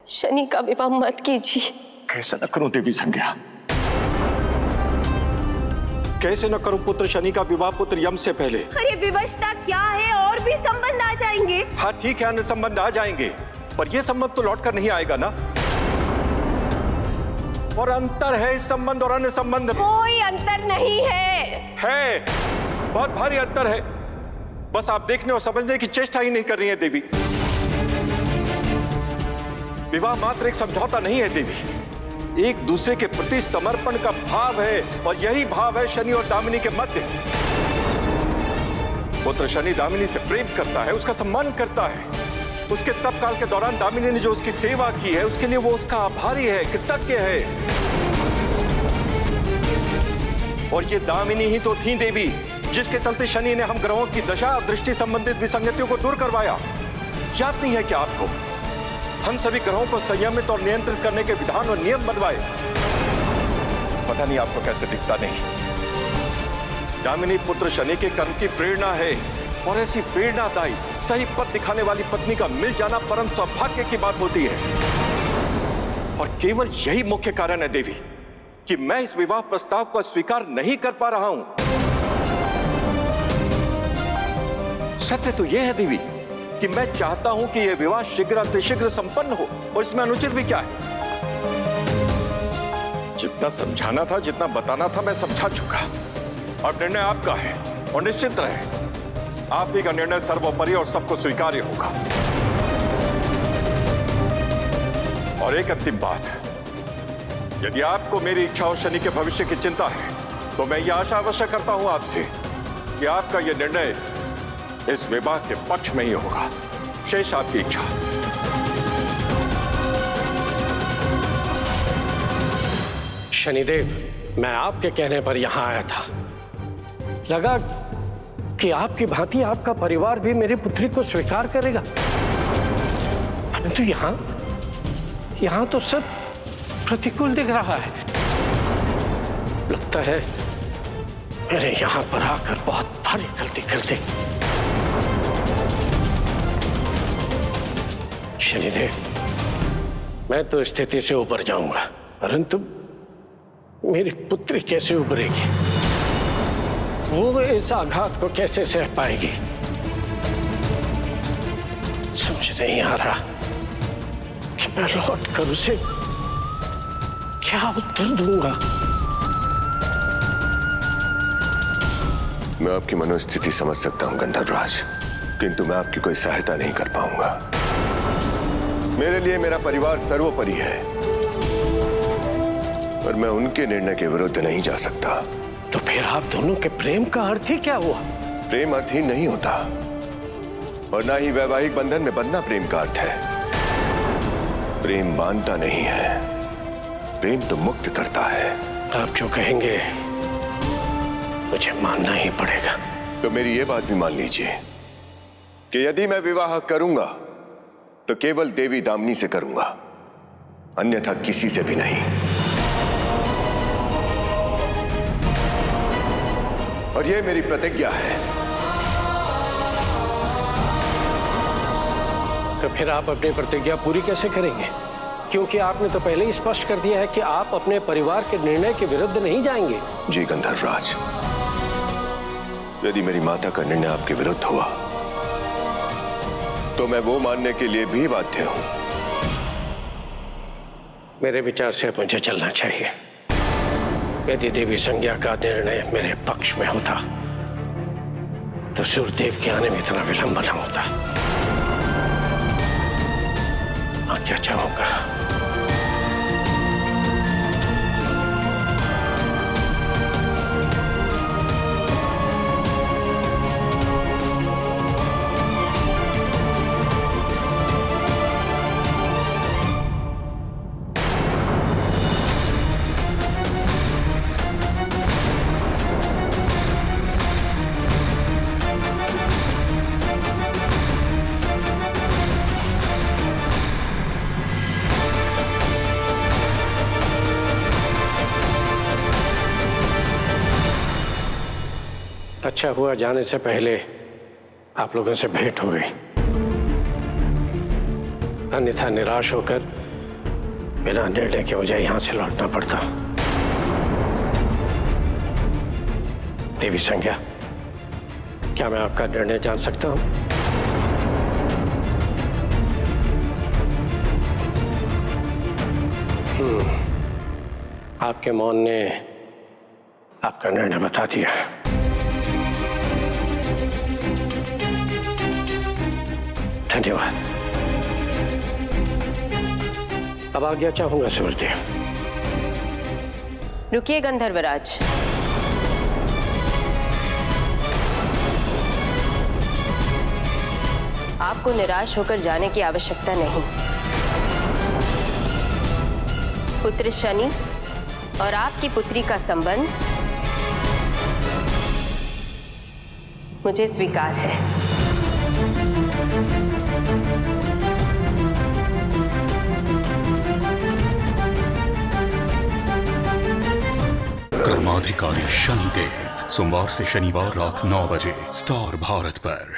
शनि का विवाह मत कीजिए। कैसे न करूं देवी संज्ञा, कैसे न करूं पुत्र शनि का विवाह पुत्र यम से पहले। अरे विवशता क्या है, और भी संबंध आ जाएंगे। हाँ ठीक है, अन्य संबंध आ जाएंगे, पर यह संबंध तो लौट कर नहीं आएगा ना। और अंतर है इस संबंध और अन्य संबंध में। कोई अंतर नहीं है। बहुत भारी अंतर है। बस आप देखने और समझने की चेष्टा ही नहीं कर रही है देवी। विवाह मात्र एक समझौता नहीं है देवी, एक दूसरे के प्रति समर्पण का भाव है, और यही भाव है शनि और दामिनी के मध्य। पुत्र शनि दामिनी से प्रेम करता है, उसका सम्मान करता है। उसके तप काल के दौरान दामिनी ने जो उसकी सेवा की है, उसके लिए वो उसका आभारी है, कृतज्ञ है। और ये दामिनी ही तो थी देवी जिसके चलते शनि ने हम ग्रहों की दशा और दृष्टि संबंधित विसंगतियों को दूर करवाया। याद नहीं है क्या आपको? हम सभी ग्रहों को संयमित और नियंत्रित करने के विधान और नियम बनवाए। पता नहीं आपको कैसे दिखता नहीं। दामिनी पुत्र शनि के कर्म की प्रेरणा है, और ऐसी प्रेरणादायी सही पथ दिखाने वाली पत्नी का मिल जाना परम सौभाग्य की बात होती है। और केवल यही मुख्य कारण है देवी कि मैं इस विवाह प्रस्ताव को स्वीकार नहीं कर पा रहा हूं। सत्य तो यह है देवी कि मैं चाहता हूं कि यह विवाह शीघ्र संपन्न हो, और इसमें अनुचित भी क्या है? जितना समझाना था, जितना बताना था, मैं समझा चुका। अब निर्णय आपका है, और निश्चित रहे आप ही का निर्णय सर्वोपरि और सबको स्वीकार्य होगा। और एक अंतिम बात, यदि आपको मेरी इच्छा और शनि के भविष्य की चिंता है, तो मैं यह आशा अवश्य करता हूं आपसे कि आपका यह निर्णय इस विवाह के पक्ष में ही होगा। शेष आपकी इच्छा। शनिदेव, मैं आपके कहने पर यहां आया था। लगा कि आपकी भांति आपका परिवार भी मेरी पुत्री को स्वीकार करेगा, परंतु यहां तो सब प्रतिकूल दिख रहा है। लगता है मैंने यहां पर आकर बहुत भारी गलती कर दी। शनिदेव, मैं तो स्थिति से ऊपर जाऊंगा, परंतु मेरी पुत्री कैसे उभरेगी? वो इस आघात को कैसे सह पाएगी? समझ नहीं आ रहा कि मैं लौट कर उसे क्या उत्तर दूंगा। मैं आपकी मनोस्थिति समझ सकता हूं गंधर्वराज, किंतु मैं आपकी कोई सहायता नहीं कर पाऊंगा। मेरे लिए मेरा परिवार सर्वोपरि है, पर मैं उनके निर्णय के विरुद्ध नहीं जा सकता। तो फिर आप दोनों के प्रेम का अर्थ ही क्या हुआ? प्रेम अर्थहीन नहीं होता, और ना ही वैवाहिक बंधन में बंधना प्रेम का अर्थ है। प्रेम बांधता नहीं है, प्रेम तो मुक्त करता है। आप जो कहेंगे मुझे मानना ही पड़ेगा। तो मेरी ये बात भी मान लीजिए कि यदि मैं विवाह करूंगा तो केवल देवी दामिनी से करूंगा, अन्यथा किसी से भी नहीं। और यह मेरी प्रतिज्ञा है। तो फिर आप अपनी प्रतिज्ञा पूरी कैसे करेंगे? क्योंकि आपने तो पहले ही स्पष्ट कर दिया है कि आप अपने परिवार के निर्णय के विरुद्ध नहीं जाएंगे। जी गंधर्वराज, यदि मेरी माता का निर्णय आपके विरुद्ध हुआ तो मैं वो मानने के लिए भी बाध्य हूं। मेरे विचार से मुझे चलना चाहिए। यदि देवी संज्ञा का निर्णय मेरे पक्ष में होता तो सूर्यदेव के आने में इतना विलंब न होता। आज्ञा चाहूंगा। अच्छा हुआ जाने से पहले आप लोगों से भेंट हो गई, अन्यथा निराश होकर बिना निर्णय के मुझे यहां से लौटना पड़ता। देवी संज्ञा, क्या मैं आपका निर्णय जान सकता हूं? आपके मौन ने आपका निर्णय बता दिया। धन्यवाद। अब आज्ञा चाहूंगा सूर्यदेव। रुकिए गंधर्वराज, आपको निराश होकर जाने की आवश्यकता नहीं। पुत्र शनि और आपकी पुत्री का संबंध मुझे स्वीकार है। कर्माधिकारी शनिदेव, सोमवार से शनिवार रात 9 बजे स्टार भारत पर।